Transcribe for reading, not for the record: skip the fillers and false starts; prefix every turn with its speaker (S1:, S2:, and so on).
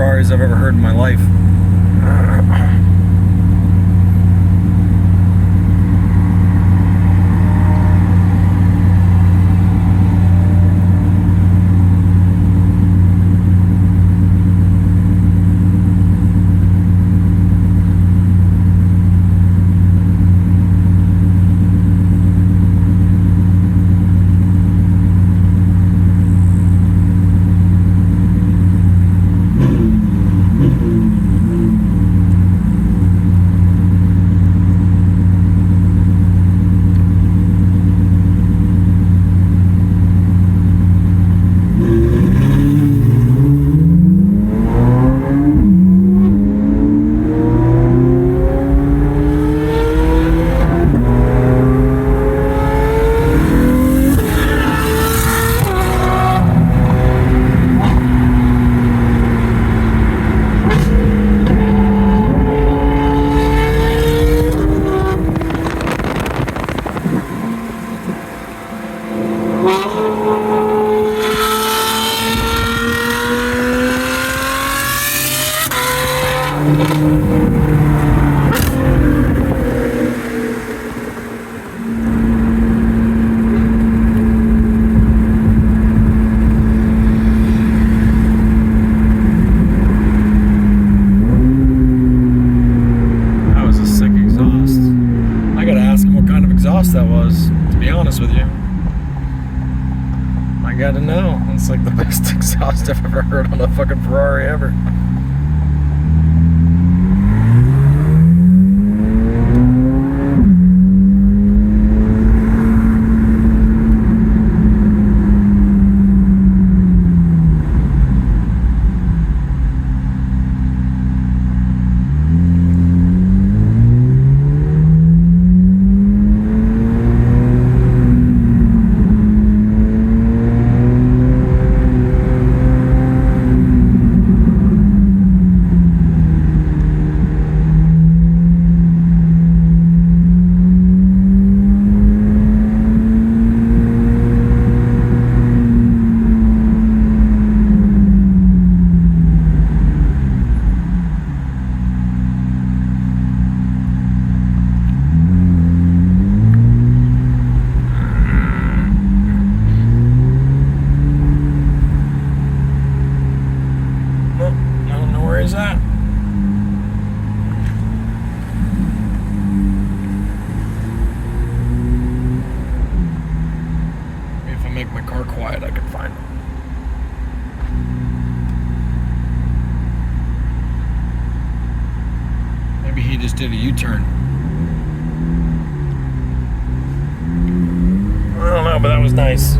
S1: Ferraris I've ever heard in my life. That was, to be honest with you. I gotta know. It's like the best exhaust I've ever heard on a fucking Ferrari ever. Make my car quiet, I can find them. Maybe he just did a U-turn. I don't know, but that was nice.